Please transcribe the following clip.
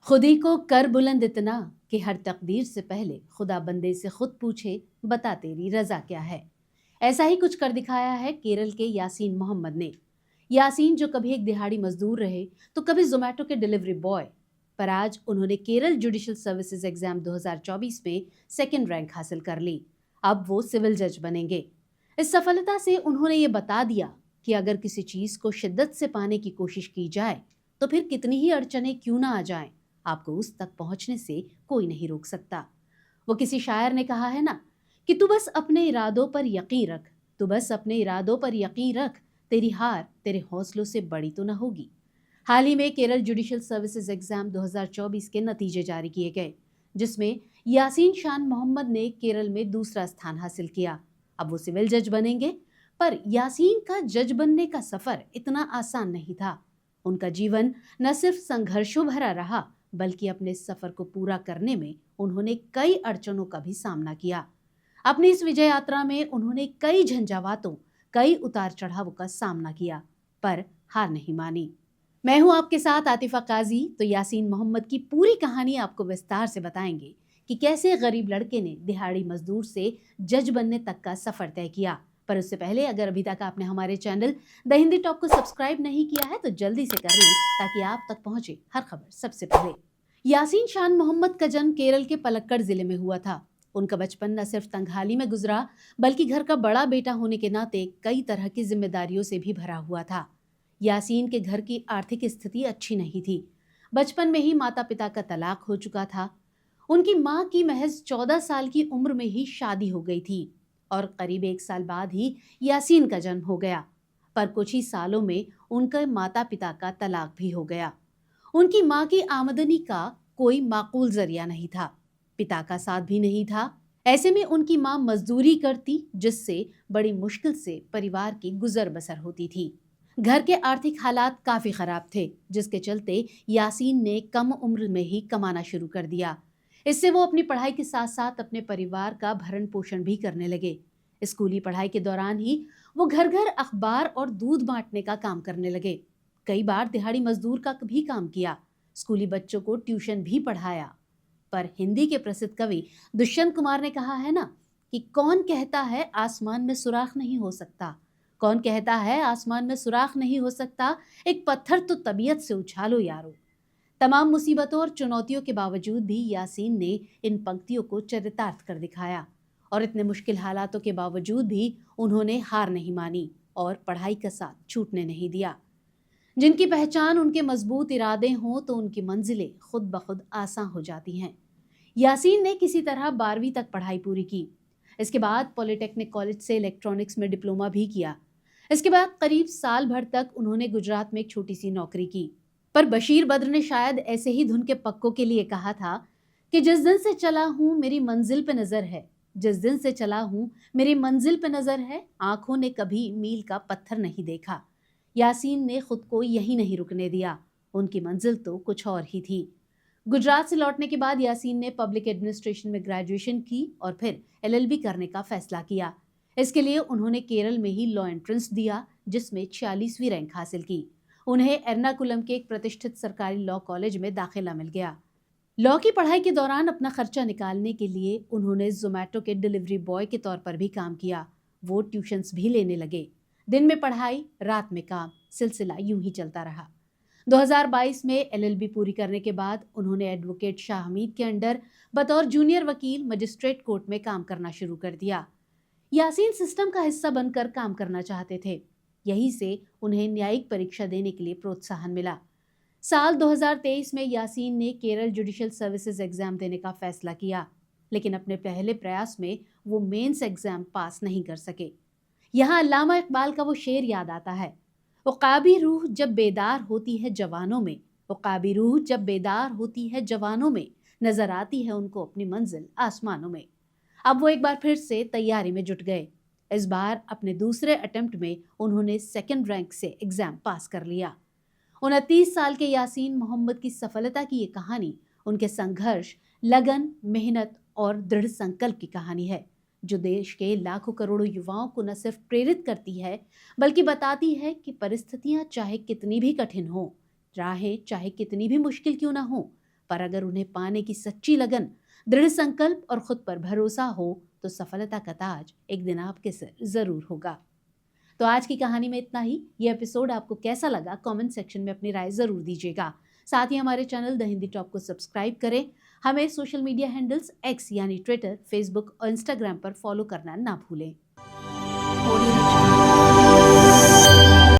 खुद ही को कर बुलंद इतना कि हर तकदीर से पहले खुदा बंदे से खुद पूछे, बता तेरी रजा क्या है। ऐसा ही कुछ कर दिखाया है केरल के यासीन मोहम्मद ने। यासीन जो कभी एक दिहाड़ी मजदूर रहे तो कभी जोमेटो के डिलीवरी बॉय, पर आज उन्होंने केरल जुडिशल सर्विसेज एग्जाम 2024 में सेकंड रैंक हासिल कर ली। अब वो सिविल जज बनेंगे। इस सफलता से उन्होंने ये बता दिया कि अगर किसी चीज को शिद्दत से पाने की कोशिश की जाए तो फिर कितनी ही अड़चनें क्यों ना आ जाएं, आपको उस तक पहुंचने से कोई नहीं रोक सकता। वो किसी शायर ने कहा है ना कि तू बस अपने इरादों पर यकीन रख, तू बस अपने इरादों पर यकीन रख, तेरी हार तेरे हौसलों से बड़ी तो न होगी। हाल ही में केरल जुडिशल सर्विसेज एग्जाम 2024 के नतीजे जारी किए गए, जिसमें यासीन शान मोहम्मद ने केरल में दूसरा स्थान हासिल किया। अब वो सिविल जज बनेंगे। पर यासीन का जज बनने का सफर इतना आसान नहीं था। उनका जीवन न सिर्फ संघर्षों भरा रहा, बल्कि अपने सफर को पूरा करने में उन्होंने कई अड़चनों का भी सामना किया। अपनी इस विजय यात्रा में उन्होंने कई झंझावातों, कई उतार चढ़ावों का सामना किया, पर हार नहीं मानी। मैं हूं आपके साथ आतिफा काजी। तो यासीन मोहम्मद की पूरी कहानी आपको विस्तार से बताएंगे कि कैसे गरीब लड़के ने दिहाड़ी मजदूर से जज बनने तक का सफर तय किया। पर उससे पहले अगर अभी तक आपने हमारे चैनल द हिंदी टॉप को सब्सक्राइब नहीं किया है तो जल्दी से कर लें, ताकि आप तक पहुंचे हर खबर सबसे पहले। यासीन शान मोहम्मद का जन्म केरल के पलक्कड़ जिले में हुआ था। उनका बचपन न सिर्फ तंगहाली में गुजरा, बल्कि घर का बड़ा बेटा होने के नाते कई तरह की जिम्मेदारियों से भी भरा हुआ था। यासीन के घर की आर्थिक स्थिति अच्छी नहीं थी। बचपन में ही माता पिता का तलाक हो चुका था। उनकी मां की महज 14 साल की उम्र में ही शादी हो गई थी और करीब 1 साल बाद ही यासीन का जन्म हो गया। पर कुछ ही सालों में उनके माता पिता का तलाक भी हो गया। उनकी मां की आमदनी का कोई माकूल जरिया नहीं था, पिता का साथ भी नहीं था। ऐसे में उनकी मां मजदूरी करती, जिससे बड़ी मुश्किल से परिवार की गुजर बसर होती थी। घर के आर्थिक हालात काफी खराब थे, जिसके चलते यासीन ने कम उम्र में ही कमाना शुरू कर दिया। इससे वो अपनी पढ़ाई के साथ साथ अपने परिवार का भरण पोषण भी करने लगे। स्कूली पढ़ाई के दौरान ही वो घर घर अखबार और दूध बांटने का काम करने लगे। कई बार दिहाड़ी मजदूर का भी काम किया, स्कूली बच्चों को ट्यूशन भी पढ़ाया। पर हिंदी के प्रसिद्ध कवि दुष्यंत कुमार ने कहा है ना कि कौन कहता है आसमान में सुराख नहीं हो सकता, कौन कहता है आसमान में सुराख नहीं हो सकता, एक पत्थर तो तबीयत से उछालो यारो। तमाम मुसीबतों और चुनौतियों के बावजूद भी यासीन ने इन पंक्तियों को चरितार्थ कर दिखाया और इतने मुश्किल हालातों के बावजूद भी उन्होंने हार नहीं मानी और पढ़ाई का साथ छूटने नहीं दिया। जिनकी पहचान उनके मजबूत इरादे हों तो उनकी मंजिलें खुद ब खुद आसान हो जाती हैं। यासीन ने किसी तरह 12वीं तक पढ़ाई पूरी की। इसके बाद पॉलिटेक्निक कॉलेज से इलेक्ट्रॉनिक्स में डिप्लोमा भी किया। इसके बाद करीब साल भर तक उन्होंने गुजरात में एक छोटी सी नौकरी की। पर बशीर बद्र ने शायद ऐसे ही धुन के पक्कों के लिए कहा था कि जिस दिन से चला हूं मेरी मंजिल पे नजर है, जिस दिन से चला हूं मेरी मंजिल पे नजर है, आंखों ने कभी मील का पत्थर नहीं देखा। यासीन ने खुद को यहीं नहीं रुकने दिया, उनकी मंजिल तो कुछ और ही थी। गुजरात से लौटने के बाद यासीन ने पब्लिक एडमिनिस्ट्रेशन में ग्रेजुएशन की और फिर एलएलबी करने का फैसला किया। इसके लिए उन्होंने केरल में ही लॉ एंट्रेंस दिया, जिसमें 46वीं रैंक हासिल की। उन्हें एर्नाकुलम के एक प्रतिष्ठित सरकारी लॉ कॉलेज में दाखिला मिल गया। लॉ की पढ़ाई के दौरान अपना खर्चा निकालने के लिए उन्होंने जोमेटो के डिलीवरी बॉय के तौर पर भी काम किया। वो ट्यूशन्स भी लेने लगे। दिन में पढ़ाई, रात में काम, सिलसिला यूं ही चलता रहा। 2022 में एलएलबी पूरी करने के बाद उन्होंने एडवोकेट शाह हमीद के अंडर बतौर जूनियर वकील मजिस्ट्रेट कोर्ट में काम करना शुरू कर दिया। यासीन सिस्टम का हिस्सा बनकर काम करना चाहते थे। यहीं से उन्हें न्यायिक परीक्षा देने के लिए प्रोत्साहन मिला। साल 2023 में यासीन ने केरल जुडिशल सर्विसेज एग्जाम देने का फैसला किया, लेकिन अपने पहले प्रयास में वो मेंस एग्जाम पास नहीं कर सके। यहाँ अल्लामा इकबाल का वो शेर याद आता है, उकाबी रूह जब बेदार होती है जवानों में, उकाबी रूह जब बेदार होती है जवानों में, नजर आती है उनको अपनी मंजिल आसमानों में। अब वो एक बार फिर से तैयारी में जुट गए। इस बार अपने दूसरे अटेम्प्ट में उन्होंने सेकंड रैंक से एग्जाम पास कर लिया। 29 साल के यासीन मोहम्मद की सफलता की ये कहानी उनके संघर्ष, लगन, मेहनत और दृढ़ संकल्प की कहानी है, जो देश के लाखों करोड़ों युवाओं को न सिर्फ प्रेरित करती है, बल्कि बताती है कि परिस्थितियां चाहे कितनी भी कठिन हो, राहें चाहे कितनी भी मुश्किल क्यों ना हो, पर अगर उन्हें पाने की सच्ची लगन, दृढ़ संकल्प और खुद पर भरोसा हो तो सफलता का ताज एक दिन आपके सिर जरूर होगा। तो आज की कहानी में इतना ही। ये एपिसोड आपको कैसा लगा कमेंट सेक्शन में अपनी राय जरूर दीजिएगा। साथ ही हमारे चैनल द हिंदी टॉप को सब्सक्राइब करें। हमें सोशल मीडिया हैंडल्स एक्स यानी ट्विटर, फेसबुक और इंस्टाग्राम पर फॉलो करना ना भूलें।